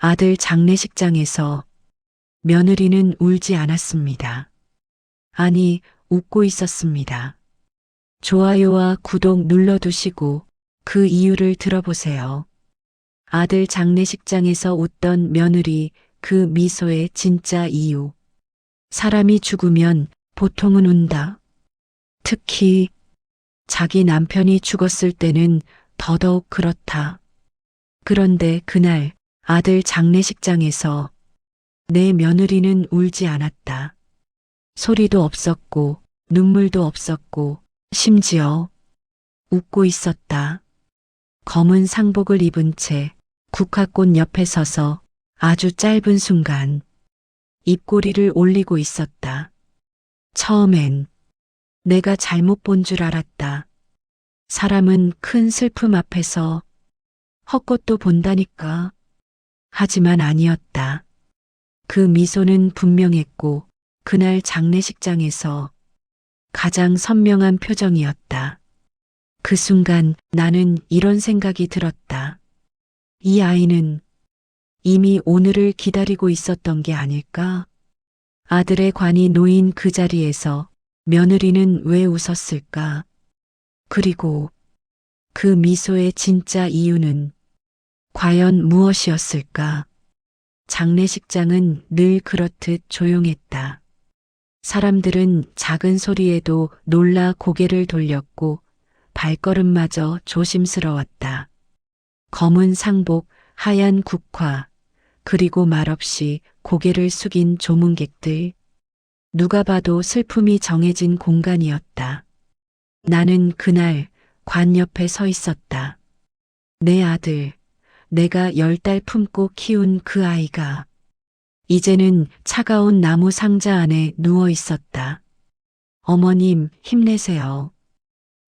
아들 장례식장에서 며느리는 울지 않았습니다. 아니, 웃고 있었습니다. 좋아요와 구독 눌러두시고 그 이유를 들어보세요. 아들 장례식장에서 웃던 며느리, 그 미소의 진짜 이유. 사람이 죽으면 보통은 운다. 특히 자기 남편이 죽었을 때는 더더욱 그렇다. 그런데 그날 아들 장례식장에서 내 며느리는 울지 않았다. 소리도 없었고 눈물도 없었고 심지어 웃고 있었다. 검은 상복을 입은 채 국화꽃 옆에 서서 아주 짧은 순간 입꼬리를 올리고 있었다. 처음엔 내가 잘못 본 줄 알았다. 사람은 큰 슬픔 앞에서 헛것도 본다니까. 하지만 아니었다. 그 미소는 분명했고 그날 장례식장에서 가장 선명한 표정이었다. 그 순간 나는 이런 생각이 들었다. 이 아이는 이미 오늘을 기다리고 있었던 게 아닐까? 아들의 관이 놓인 그 자리에서 며느리는 왜 웃었을까? 그리고 그 미소의 진짜 이유는 과연 무엇이었을까? 장례식장은 늘 그렇듯 조용했다. 사람들은 작은 소리에도 놀라 고개를 돌렸고 발걸음마저 조심스러웠다. 검은 상복, 하얀 국화, 그리고 말없이 고개를 숙인 조문객들. 누가 봐도 슬픔이 정해진 공간이었다. 나는 그날 관 옆에 서 있었다. 내 아들, 내가 10달 품고 키운 그 아이가 이제는 차가운 나무 상자 안에 누워 있었다. 어머님, 힘내세요.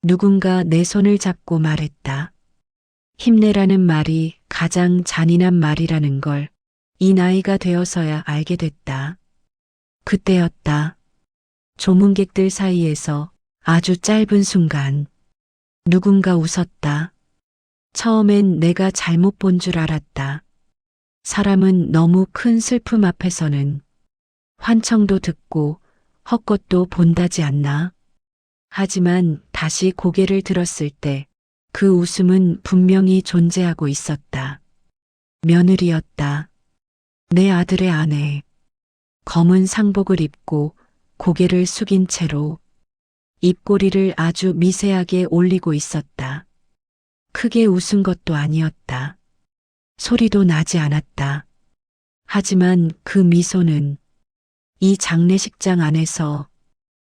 누군가 내 손을 잡고 말했다. 힘내라는 말이 가장 잔인한 말이라는 걸 이 나이가 되어서야 알게 됐다. 그때였다. 조문객들 사이에서 아주 짧은 순간 누군가 웃었다. 처음엔 내가 잘못 본 줄 알았다. 사람은 너무 큰 슬픔 앞에서는 환청도 듣고 헛것도 본다지 않나. 하지만 다시 고개를 들었을 때 그 웃음은 분명히 존재하고 있었다. 며느리였다. 내 아들의 아내. 검은 상복을 입고 고개를 숙인 채로 입꼬리를 아주 미세하게 올리고 있었다. 크게 웃은 것도 아니었다. 소리도 나지 않았다. 하지만 그 미소는 이 장례식장 안에서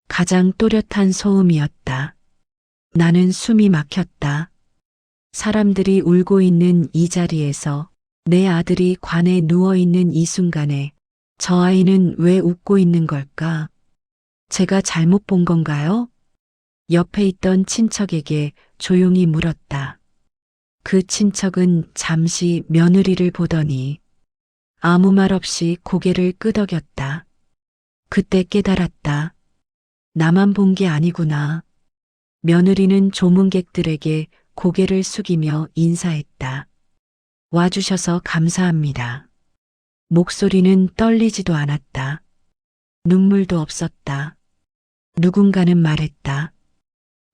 가장 또렷한 소음이었다. 나는 숨이 막혔다. 사람들이 울고 있는 이 자리에서 내 아들이 관에 누워있는 이 순간에 저 아이는 왜 웃고 있는 걸까? 제가 잘못 본 건가요? 옆에 있던 친척에게 조용히 물었다. 그 친척은 잠시 며느리를 보더니 아무 말 없이 고개를 끄덕였다. 그때 깨달았다. 나만 본 게 아니구나. 며느리는 조문객들에게 고개를 숙이며 인사했다. 와주셔서 감사합니다. 목소리는 떨리지도 않았다. 눈물도 없었다. 누군가는 말했다.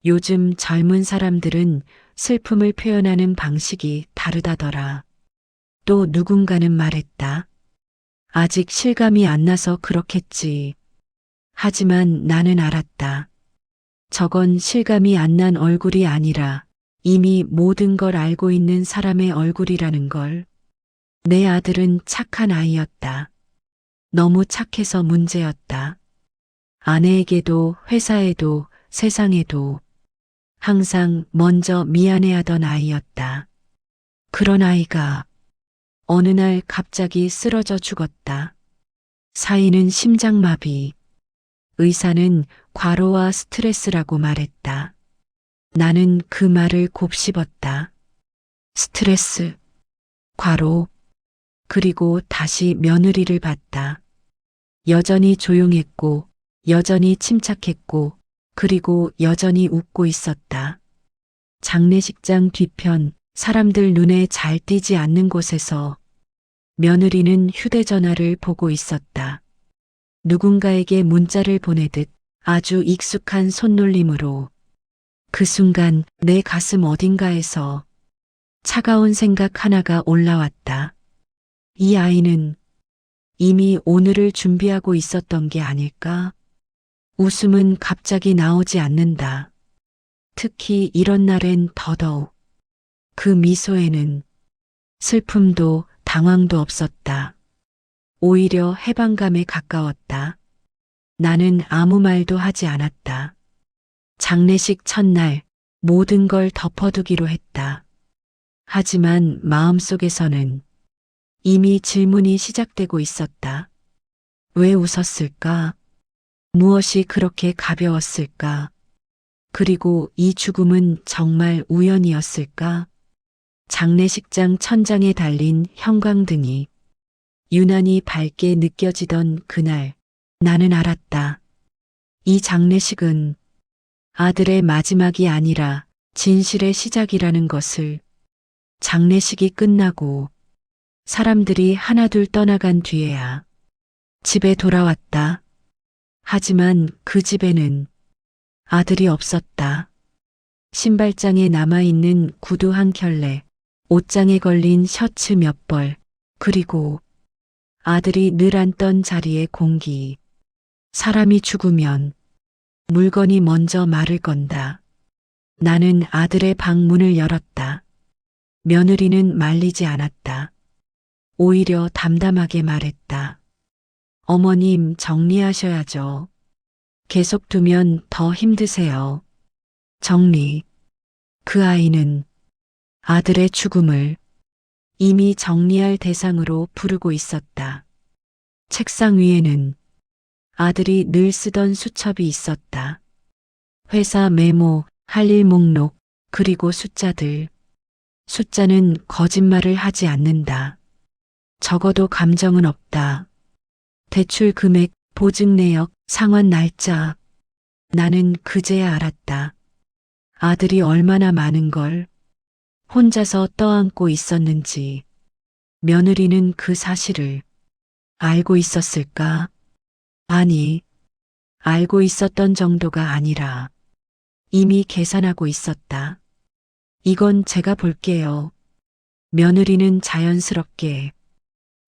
요즘 젊은 사람들은 슬픔을 표현하는 방식이 다르다더라. 또 누군가는 말했다. 아직 실감이 안 나서 그렇겠지. 하지만 나는 알았다. 저건 실감이 안 난 얼굴이 아니라 이미 모든 걸 알고 있는 사람의 얼굴이라는 걸. 내 아들은 착한 아이였다. 너무 착해서 문제였다. 아내에게도 회사에도 세상에도 항상 먼저 미안해하던 아이였다. 그런 아이가 어느 날 갑자기 쓰러져 죽었다. 사인은 심장마비. 의사는 과로와 스트레스라고 말했다. 나는 그 말을 곱씹었다. 스트레스, 과로, 그리고 다시 며느리를 봤다. 여전히 조용했고, 여전히 침착했고, 그리고 여전히 웃고 있었다. 장례식장 뒤편, 사람들 눈에 잘 띄지 않는 곳에서 며느리는 휴대전화를 보고 있었다. 누군가에게 문자를 보내듯 아주 익숙한 손놀림으로. 그 순간 내 가슴 어딘가에서 차가운 생각 하나가 올라왔다. 이 아이는 이미 오늘을 준비하고 있었던 게 아닐까? 웃음은 갑자기 나오지 않는다. 특히 이런 날엔 더더욱. 그 미소에는 슬픔도 당황도 없었다. 오히려 해방감에 가까웠다. 나는 아무 말도 하지 않았다. 장례식 첫날 모든 걸 덮어두기로 했다. 하지만 마음속에서는 이미 질문이 시작되고 있었다. 왜 웃었을까? 무엇이 그렇게 가벼웠을까? 그리고 이 죽음은 정말 우연이었을까? 장례식장 천장에 달린 형광등이 유난히 밝게 느껴지던 그날 나는 알았다. 이 장례식은 아들의 마지막이 아니라 진실의 시작이라는 것을. 장례식이 끝나고 사람들이 하나둘 떠나간 뒤에야 집에 돌아왔다. 하지만 그 집에는 아들이 없었다. 신발장에 남아있는 구두 한 켤레, 옷장에 걸린 셔츠 몇 벌, 그리고 아들이 늘 앉던 자리의 공기. 사람이 죽으면 물건이 먼저 말을 건다. 나는 아들의 방 문을 열었다. 며느리는 말리지 않았다. 오히려 담담하게 말했다. 어머님 정리하셔야죠. 계속 두면 더 힘드세요. 정리. 그 아이는 아들의 죽음을 이미 정리할 대상으로 부르고 있었다. 책상 위에는 아들이 늘 쓰던 수첩이 있었다. 회사 메모, 할 일 목록, 그리고 숫자들. 숫자는 거짓말을 하지 않는다. 적어도 감정은 없다. 대출 금액, 보증 내역, 상환 날짜. 나는 그제야 알았다. 아들이 얼마나 많은 걸 혼자서 떠안고 있었는지. 며느리는 그 사실을 알고 있었을까? 아니, 알고 있었던 정도가 아니라 이미 계산하고 있었다. 이건 제가 볼게요. 며느리는 자연스럽게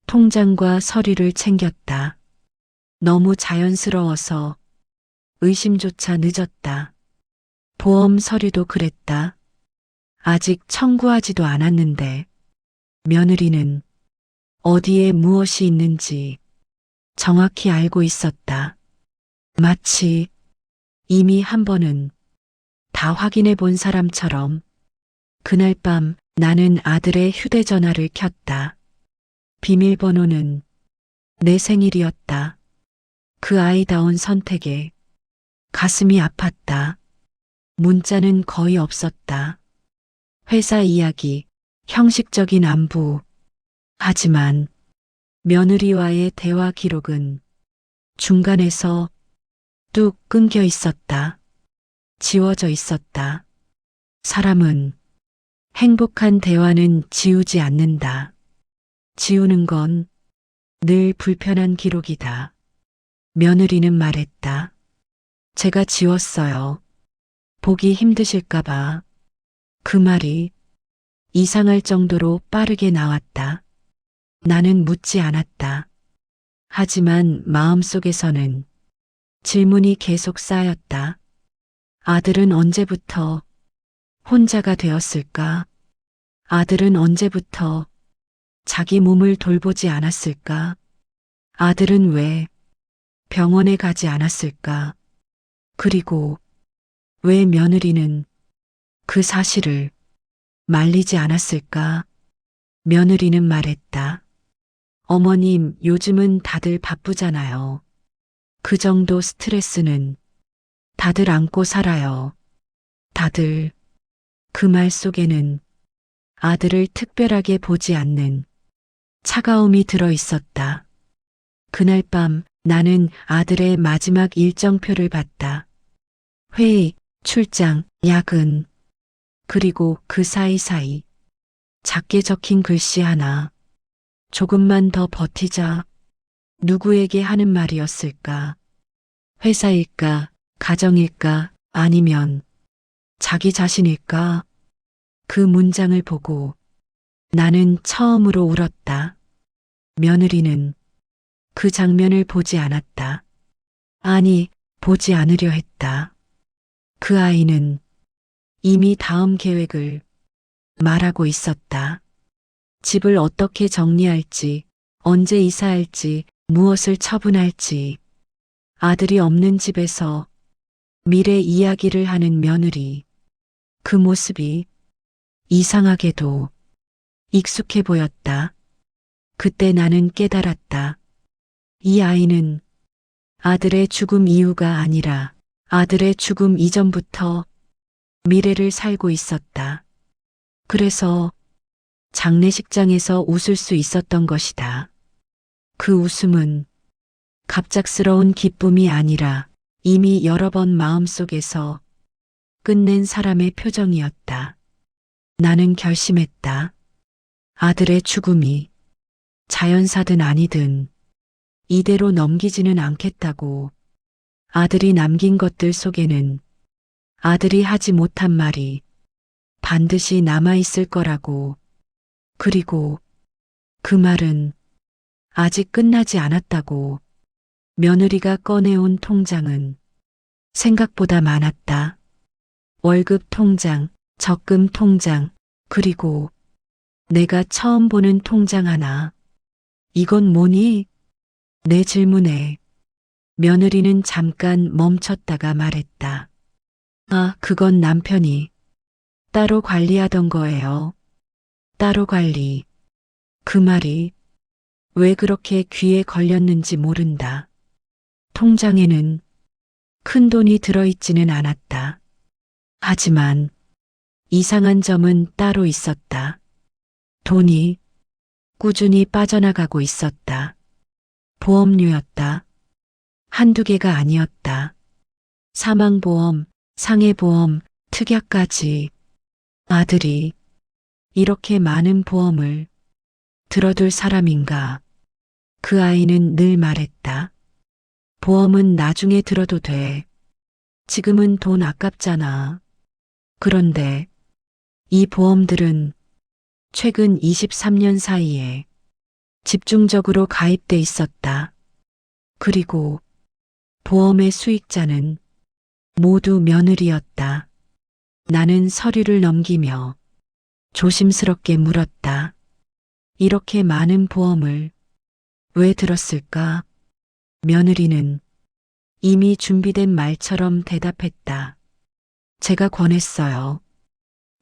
통장과 서류를 챙겼다. 너무 자연스러워서 의심조차 늦었다. 보험 서류도 그랬다. 아직 청구하지도 않았는데 며느리는 어디에 무엇이 있는지 정확히 알고 있었다. 마치 이미 한 번은 다 확인해 본 사람처럼. 그날 밤 나는 아들의 휴대전화를 켰다. 비밀번호는 내 생일이었다. 그 아이다운 선택에 가슴이 아팠다. 문자는 거의 없었다. 회사 이야기, 형식적인 안부. 하지만 며느리와의 대화 기록은 중간에서 뚝 끊겨 있었다. 지워져 있었다. 사람은 행복한 대화는 지우지 않는다. 지우는 건 늘 불편한 기록이다. 며느리는 말했다. 제가 지웠어요. 보기 힘드실까봐. 그 말이 이상할 정도로 빠르게 나왔다. 나는 묻지 않았다. 하지만 마음속에서는 질문이 계속 쌓였다. 아들은 언제부터 혼자가 되었을까? 아들은 언제부터 자기 몸을 돌보지 않았을까? 아들은 왜 병원에 가지 않았을까? 그리고 왜 며느리는 그 사실을 말리지 않았을까? 며느리는 말했다. 어머님, 요즘은 다들 바쁘잖아요. 그 정도 스트레스는 다들 안고 살아요. 다들. 그 말 속에는 아들을 특별하게 보지 않는 차가움이 들어 있었다. 그날 밤 나는 아들의 마지막 일정표를 봤다. 회의, 출장, 야근. 그리고 그 사이사이 작게 적힌 글씨 하나. 조금만 더 버티자. 누구에게 하는 말이었을까? 회사일까? 가정일까? 아니면 자기 자신일까? 그 문장을 보고 나는 처음으로 울었다. 며느리는 그 장면을 보지 않았다. 아니, 보지 않으려 했다. 그 아이는 이미 다음 계획을 말하고 있었다. 집을 어떻게 정리할지, 언제 이사할지, 무엇을 처분할지, 아들이 없는 집에서 미래 이야기를 하는 며느리. 그 모습이 이상하게도 익숙해 보였다. 그때 나는 깨달았다. 이 아이는 아들의 죽음 이유가 아니라 아들의 죽음 이전부터 미래를 살고 있었다. 그래서 장례식장에서 웃을 수 있었던 것이다. 그 웃음은 갑작스러운 기쁨이 아니라 이미 여러 번 마음속에서 끝낸 사람의 표정이었다. 나는 결심했다. 아들의 죽음이 자연사든 아니든 이대로 넘기지는 않겠다고. 아들이 남긴 것들 속에는 아들이 하지 못한 말이 반드시 남아있을 거라고. 그리고 그 말은 아직 끝나지 않았다고. 며느리가 꺼내온 통장은 생각보다 많았다. 월급 통장, 적금 통장, 그리고 내가 처음 보는 통장 하나. 이건 뭐니? 내 질문에 며느리는 잠깐 멈췄다가 말했다. 아, 그건 남편이 따로 관리하던 거예요. 따로 관리. 그 말이 왜 그렇게 귀에 걸렸는지 모른다. 통장에는 큰 돈이 들어있지는 않았다. 하지만 이상한 점은 따로 있었다. 돈이 꾸준히 빠져나가고 있었다. 보험료였다. 한두 개가 아니었다. 사망보험, 상해보험, 특약까지. 아들이 이렇게 많은 보험을 들어둘 사람인가? 그 아이는 늘 말했다. 보험은 나중에 들어도 돼. 지금은 돈 아깝잖아. 그런데 이 보험들은 최근 23년 사이에 집중적으로 가입돼 있었다. 그리고 보험의 수익자는 모두 며느리였다. 나는 서류를 넘기며 조심스럽게 물었다. 이렇게 많은 보험을 왜 들었을까? 며느리는 이미 준비된 말처럼 대답했다. 제가 권했어요.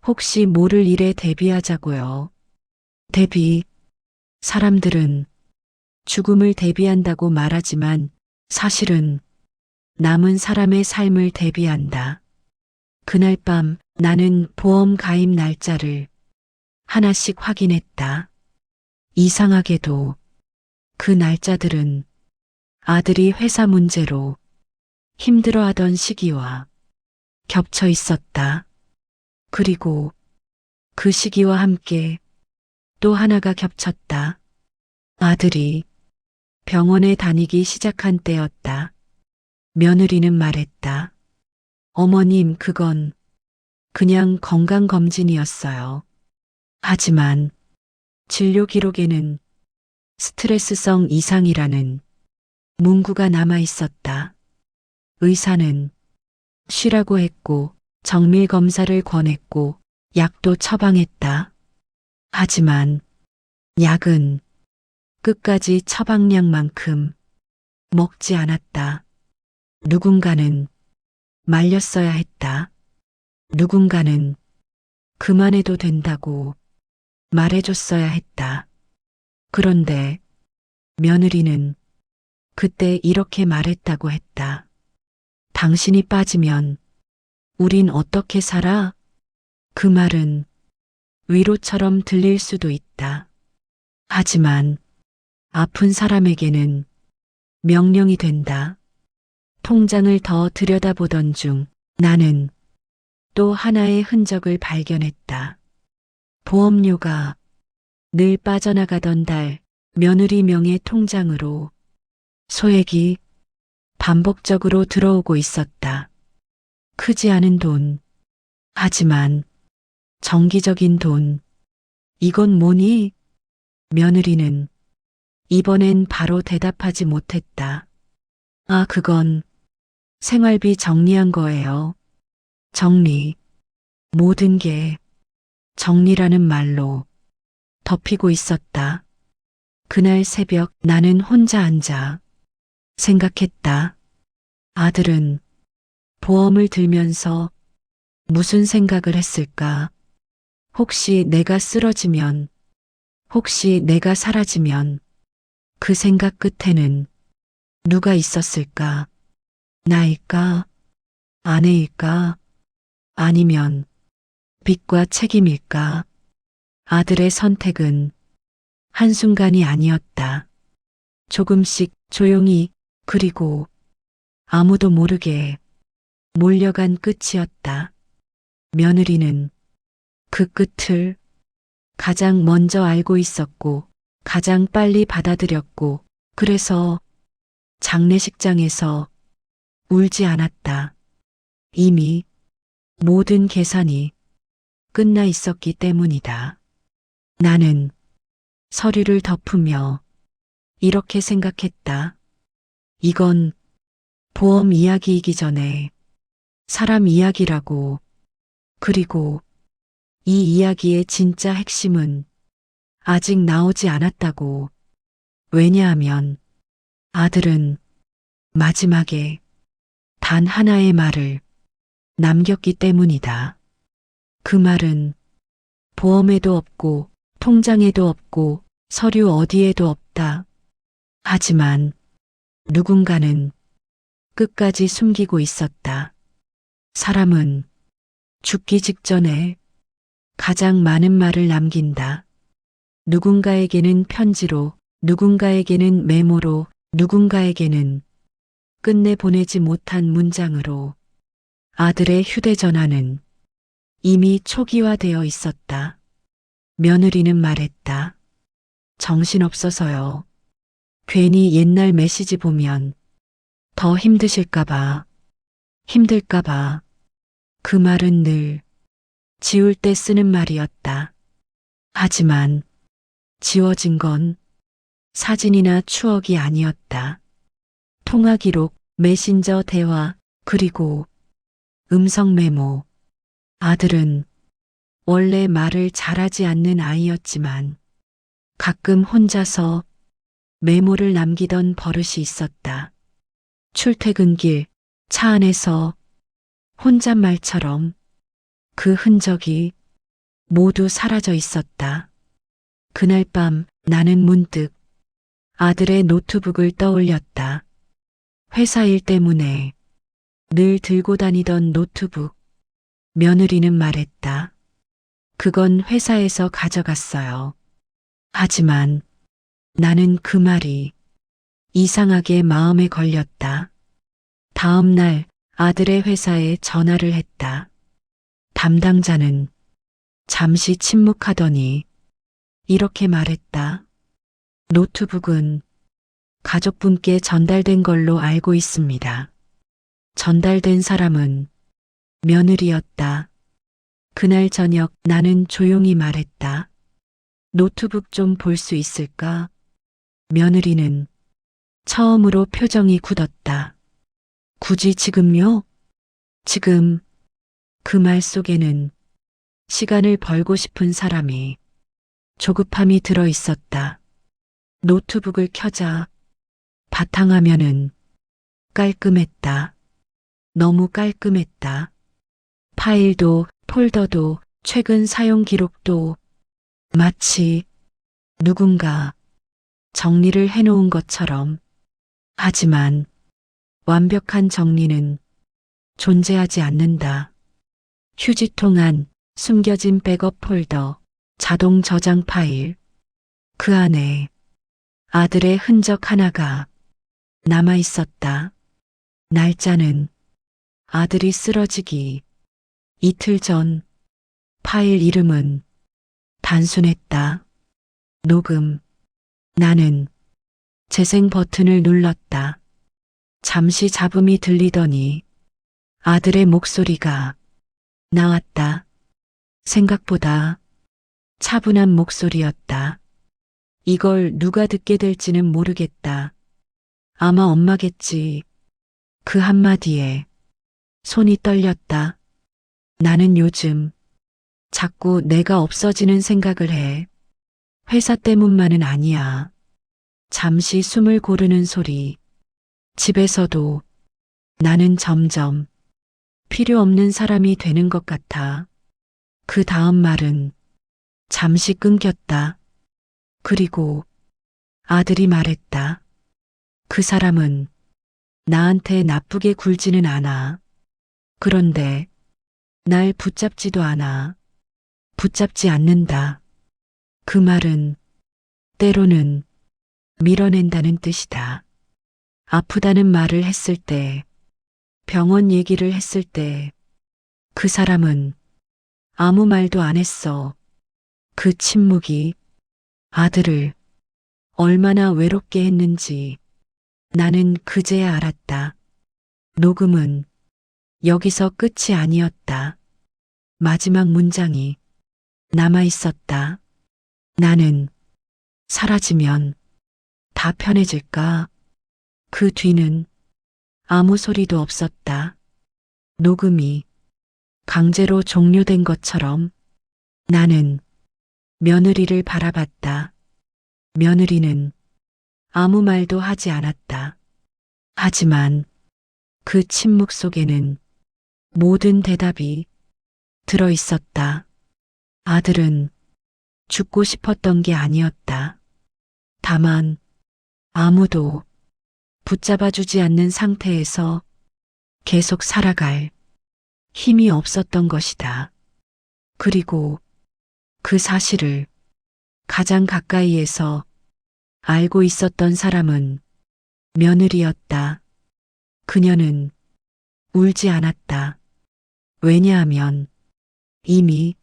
혹시 모를 일에 대비하자고요. 대비. 사람들은 죽음을 대비한다고 말하지만 사실은 남은 사람의 삶을 대비한다. 그날 밤 나는 보험 가입 날짜를 하나씩 확인했다. 이상하게도 그 날짜들은 아들이 회사 문제로 힘들어하던 시기와 겹쳐 있었다. 그리고 그 시기와 함께 또 하나가 겹쳤다. 아들이 병원에 다니기 시작한 때였다. 며느리는 말했다. 어머님, 그건 그냥 건강검진이었어요. 하지만 진료 기록에는 스트레스성 이상이라는 문구가 남아 있었다. 의사는 쉬라고 했고 정밀 검사를 권했고 약도 처방했다. 하지만 약은 끝까지 처방량만큼 먹지 않았다. 누군가는 말렸어야 했다. 누군가는 그만해도 된다고 말해줬어야 했다. 그런데 며느리는 그때 이렇게 말했다고 했다. 당신이 빠지면 우린 어떻게 살아? 그 말은 위로처럼 들릴 수도 있다. 하지만 아픈 사람에게는 명령이 된다. 통장을 더 들여다보던 중 나는 또 하나의 흔적을 발견했다. 보험료가 늘 빠져나가던 달 며느리 명의 통장으로 소액이 반복적으로 들어오고 있었다. 크지 않은 돈. 하지만 정기적인 돈. 이건 뭐니? 며느리는 이번엔 바로 대답하지 못했다. 아, 그건 생활비 정리한 거예요. 정리. 모든 게 정리라는 말로 덮이고 있었다. 그날 새벽 나는 혼자 앉아 생각했다. 아들은 보험을 들면서 무슨 생각을 했을까? 혹시 내가 쓰러지면, 혹시 내가 사라지면 그 생각 끝에는 누가 있었을까? 나일까? 아내일까? 아니면 빚과 책임일까? 아들의 선택은 한순간이 아니었다. 조금씩 조용히 그리고 아무도 모르게 몰려간 끝이었다. 며느리는 그 끝을 가장 먼저 알고 있었고 가장 빨리 받아들였고 그래서 장례식장에서 울지 않았다. 이미 모든 계산이 끝나 있었기 때문이다. 나는 서류를 덮으며 이렇게 생각했다. 이건 보험 이야기이기 전에 사람 이야기라고. 그리고 이 이야기의 진짜 핵심은 아직 나오지 않았다고. 왜냐하면 아들은 마지막에 단 하나의 말을 남겼기 때문이다. 그 말은 보험에도 없고 통장에도 없고 서류 어디에도 없다. 하지만 누군가는 끝까지 숨기고 있었다. 사람은 죽기 직전에 가장 많은 말을 남긴다. 누군가에게는 편지로, 누군가에게는 메모로, 누군가에게는 끝내 보내지 못한 문장으로. 아들의 휴대전화는 이미 초기화되어 있었다. 며느리는 말했다. 정신없어서요. 괜히 옛날 메시지 보면 더 힘드실까봐, 힘들까봐. 그 말은 늘 지울 때 쓰는 말이었다. 하지만 지워진 건 사진이나 추억이 아니었다. 통화 기록, 메신저 대화, 그리고 음성 메모. 아들은 원래 말을 잘하지 않는 아이였지만 가끔 혼자서 메모를 남기던 버릇이 있었다. 출퇴근길, 차 안에서 혼잣말처럼 그 흔적이 모두 사라져 있었다. 그날 밤 나는 문득 아들의 노트북을 떠올렸다. 회사 일 때문에 늘 들고 다니던 노트북. 며느리는 말했다. 그건 회사에서 가져갔어요. 하지만 나는 그 말이 이상하게 마음에 걸렸다. 다음 날 아들의 회사에 전화를 했다. 담당자는 잠시 침묵하더니 이렇게 말했다. 노트북은 가족분께 전달된 걸로 알고 있습니다. 전달된 사람은 며느리였다. 그날 저녁 나는 조용히 말했다. 노트북 좀 볼 수 있을까? 며느리는 처음으로 표정이 굳었다. 굳이 지금요? 지금. 그 말 속에는 시간을 벌고 싶은 사람이 조급함이 들어 있었다. 노트북을 켜자 바탕화면은 깔끔했다. 너무 깔끔했다. 파일도 폴더도 최근 사용 기록도 마치 누군가 정리를 해놓은 것처럼. 하지만 완벽한 정리는 존재하지 않는다. 휴지통 안 숨겨진 백업 폴더, 자동 저장 파일. 그 안에 아들의 흔적 하나가 남아 있었다. 날짜는 아들이 쓰러지기 이틀 전. 파일 이름은 단순했다. 녹음. 나는 재생 버튼을 눌렀다. 잠시 잡음이 들리더니 아들의 목소리가 나왔다. 생각보다 차분한 목소리였다. 이걸 누가 듣게 될지는 모르겠다. 아마 엄마겠지. 그 한마디에 손이 떨렸다. 나는 요즘 자꾸 내가 없어지는 생각을 해. 회사 때문만은 아니야. 잠시 숨을 고르는 소리. 집에서도 나는 점점 필요 없는 사람이 되는 것 같아. 그 다음 말은 잠시 끊겼다. 그리고 아들이 말했다. 그 사람은 나한테 나쁘게 굴지는 않아. 그런데 날 붙잡지도 않아. 붙잡지 않는다. 그 말은 때로는 밀어낸다는 뜻이다. 아프다는 말을 했을 때, 병원 얘기를 했을 때, 그 사람은 아무 말도 안 했어. 그 침묵이 아들을 얼마나 외롭게 했는지 나는 그제야 알았다. 녹음은 여기서 끝이 아니었다. 마지막 문장이 남아 있었다. 나는 사라지면 다 편해질까? 그 뒤는 아무 소리도 없었다. 녹음이 강제로 종료된 것처럼 나는 며느리를 바라봤다. 며느리는 아무 말도 하지 않았다. 하지만 그 침묵 속에는 모든 대답이 들어 있었다. 아들은 죽고 싶었던 게 아니었다. 다만 아무도 붙잡아주지 않는 상태에서 계속 살아갈 힘이 없었던 것이다. 그리고 그 사실을 가장 가까이에서 알고 있었던 사람은 며느리였다. 그녀는 울지 않았다. 왜냐하면 이미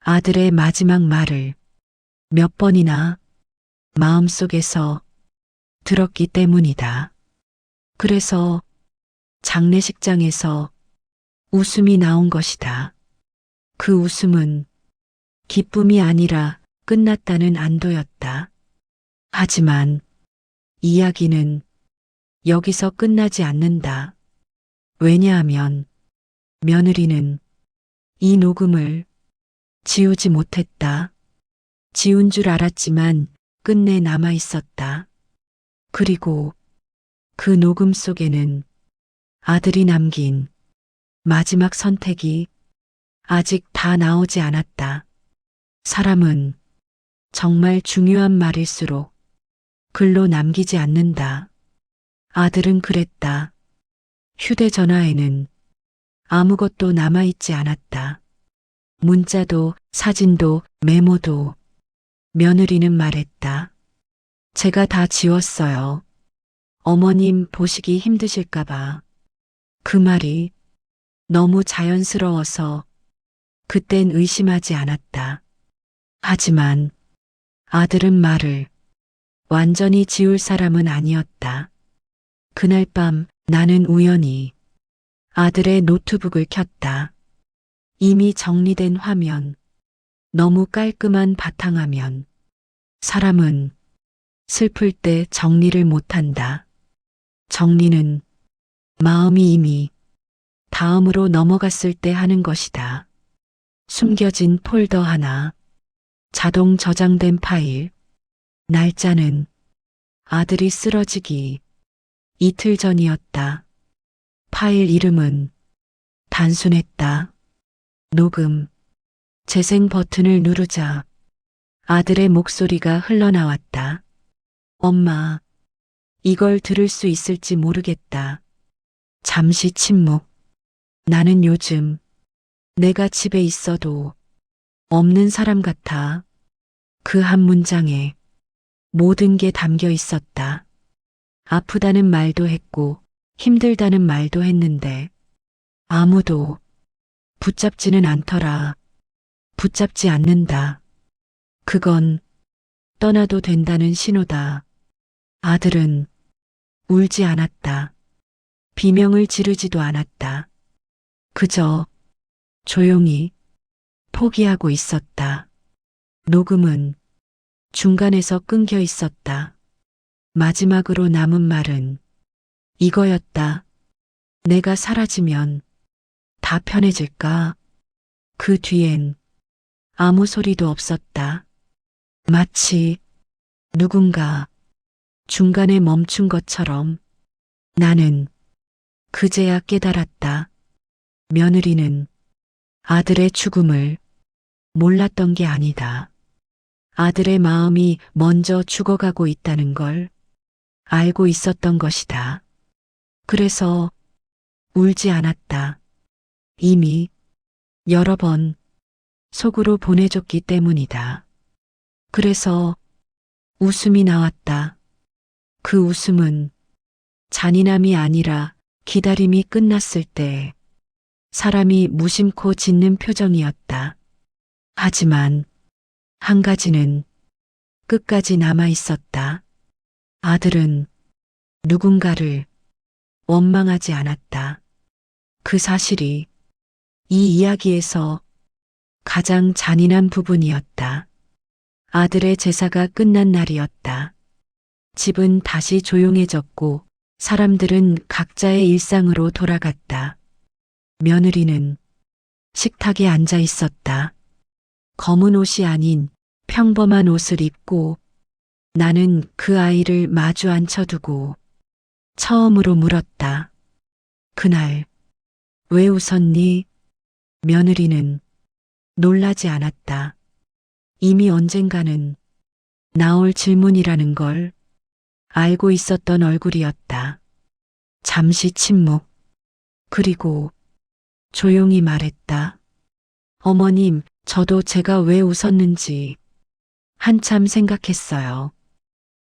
아들의 마지막 말을 몇 번이나 마음속에서 들었기 때문이다. 그래서 장례식장에서 웃음이 나온 것이다. 그 웃음은 기쁨이 아니라 끝났다는 안도였다. 하지만 이야기는 여기서 끝나지 않는다. 왜냐하면 며느리는 이 녹음을 지우지 못했다. 지운 줄 알았지만 끝내 남아 있었다. 그리고 그 녹음 속에는 아들이 남긴 마지막 선택이 아직 다 나오지 않았다. 사람은 정말 중요한 말일수록 글로 남기지 않는다. 아들은 그랬다. 휴대전화에는 아무것도 남아있지 않았다. 문자도 사진도 메모도. 며느리는 말했다. 제가 다 지웠어요. 어머님 보시기 힘드실까봐. 그 말이 너무 자연스러워서 그땐 의심하지 않았다. 하지만 아들은 말을 완전히 지울 사람은 아니었다. 그날 밤 나는 우연히 아들의 노트북을 켰다. 이미 정리된 화면, 너무 깔끔한 바탕화면. 사람은 슬플 때 정리를 못한다. 정리는 마음이 이미 다음으로 넘어갔을 때 하는 것이다. 숨겨진 폴더 하나, 자동 저장된 파일, 날짜는 아들이 쓰러지기 이틀 전이었다. 파일 이름은 단순했다. 녹음, 재생 버튼을 누르자 아들의 목소리가 흘러나왔다. 엄마, 이걸 들을 수 있을지 모르겠다. 잠시 침묵. 나는 요즘 내가 집에 있어도 없는 사람 같아. 그 한 문장에 모든 게 담겨 있었다. 아프다는 말도 했고 힘들다는 말도 했는데 아무도 붙잡지는 않더라. 붙잡지 않는다. 그건 떠나도 된다는 신호다. 아들은 울지 않았다. 비명을 지르지도 않았다. 그저 조용히 포기하고 있었다. 녹음은 중간에서 끊겨 있었다. 마지막으로 남은 말은 이거였다. 내가 사라지면 다 편해질까? 그 뒤엔 아무 소리도 없었다. 마치 누군가 중간에 멈춘 것처럼. 나는 그제야 깨달았다. 며느리는 아들의 죽음을 몰랐던 게 아니다. 아들의 마음이 먼저 죽어가고 있다는 걸 알고 있었던 것이다. 그래서 울지 않았다. 이미 여러 번 속으로 보내줬기 때문이다. 그래서 웃음이 나왔다. 그 웃음은 잔인함이 아니라 기다림이 끝났을 때 사람이 무심코 짓는 표정이었다. 하지만 한 가지는 끝까지 남아 있었다. 아들은 누군가를 원망하지 않았다. 그 사실이 이 이야기에서 가장 잔인한 부분이었다. 아들의 제사가 끝난 날이었다. 집은 다시 조용해졌고 사람들은 각자의 일상으로 돌아갔다. 며느리는 식탁에 앉아 있었다. 검은 옷이 아닌 평범한 옷을 입고 나는 그 아이를 마주 앉혀두고 처음으로 물었다. 그날 왜 웃었니? 며느리는 놀라지 않았다. 이미 언젠가는 나올 질문이라는 걸 알고 있었던 얼굴이었다. 잠시 침묵. 그리고 조용히 말했다. 어머님, 저도 제가 왜 웃었는지 한참 생각했어요.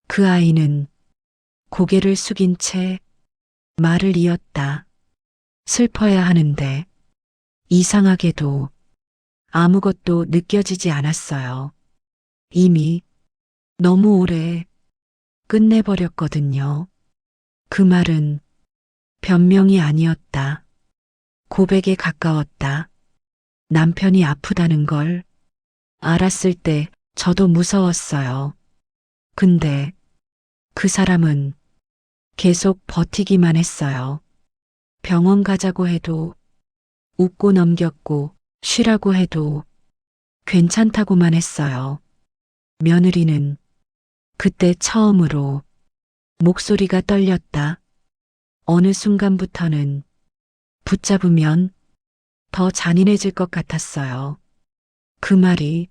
그 아이는 고개를 숙인 채 말을 이었다. 슬퍼야 하는데 이상하게도 아무것도 느껴지지 않았어요. 이미 너무 오래 끝내버렸거든요. 그 말은 변명이 아니었다. 고백에 가까웠다. 남편이 아프다는 걸 알았을 때 저도 무서웠어요. 근데 그 사람은 계속 버티기만 했어요. 병원 가자고 해도 웃고 넘겼고 쉬라고 해도 괜찮다고만 했어요. 며느리는 그때 처음으로 목소리가 떨렸다. 어느 순간부터는 붙잡으면 더 잔인해질 것 같았어요. 그 말이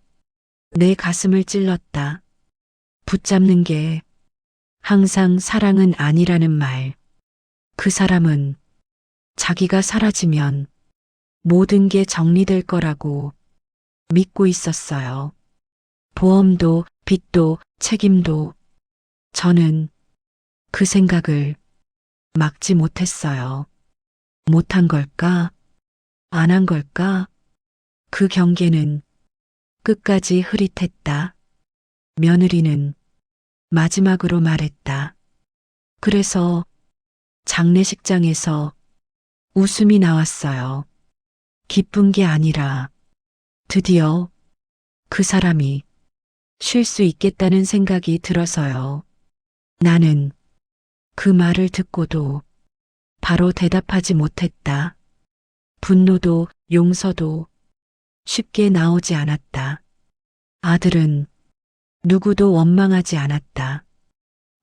내 가슴을 찔렀다. 붙잡는 게 항상 사랑은 아니라는 말. 그 사람은 자기가 사라지면 모든 게 정리될 거라고 믿고 있었어요. 보험도, 빚도, 책임도. 저는 그 생각을 막지 못했어요. 못한 걸까? 안 한 걸까? 그 경계는 끝까지 흐릿했다. 며느리는 마지막으로 말했다. 그래서 장례식장에서 웃음이 나왔어요. 기쁜 게 아니라 드디어 그 사람이 쉴 수 있겠다는 생각이 들어서요. 나는 그 말을 듣고도 바로 대답하지 못했다. 분노도 용서도 쉽게 나오지 않았다. 아들은 누구도 원망하지 않았다.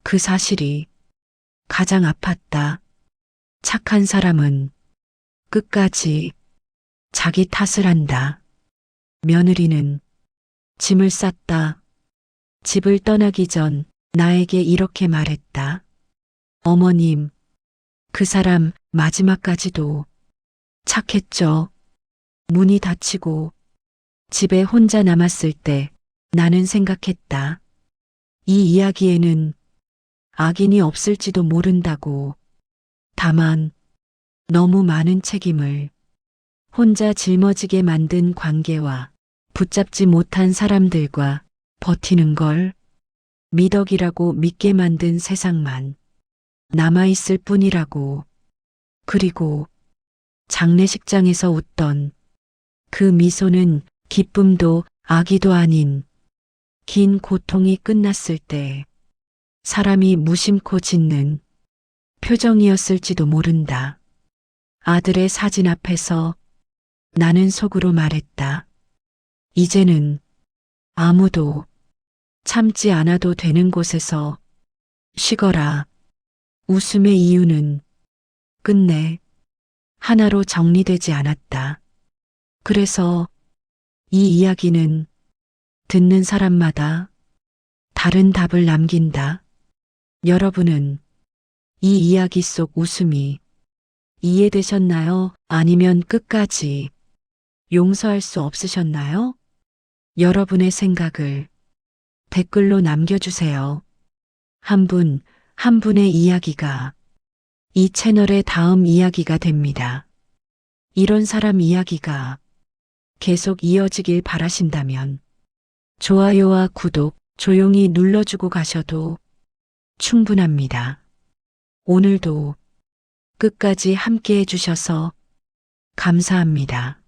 그 사실이 가장 아팠다. 착한 사람은 끝까지 자기 탓을 한다. 며느리는 짐을 쌌다. 집을 떠나기 전 나에게 이렇게 말했다. 어머님, 그 사람 마지막까지도 착했죠. 문이 닫히고 집에 혼자 남았을 때 나는 생각했다. 이 이야기에는 악인이 없을지도 모른다고. 다만 너무 많은 책임을 혼자 짊어지게 만든 관계와 붙잡지 못한 사람들과 버티는 걸 미덕이라고 믿게 만든 세상만 남아있을 뿐이라고. 그리고 장례식장에서 웃던 그 미소는 기쁨도 악의도 아닌 긴 고통이 끝났을 때 사람이 무심코 짓는 표정이었을지도 모른다. 아들의 사진 앞에서 나는 속으로 말했다. 이제는 아무도 참지 않아도 되는 곳에서 쉬거라. 웃음의 이유는 끝내 하나로 정리되지 않았다. 그래서 이 이야기는 듣는 사람마다 다른 답을 남긴다. 여러분은 이 이야기 속 웃음이 이해되셨나요? 아니면 끝까지 용서할 수 없으셨나요? 여러분의 생각을 댓글로 남겨주세요. 한 분, 한 분의 이야기가 이 채널의 다음 이야기가 됩니다. 이런 사람 이야기가 계속 이어지길 바라신다면 좋아요와 구독 조용히 눌러주고 가셔도 충분합니다. 오늘도 끝까지 함께 해주셔서 감사합니다.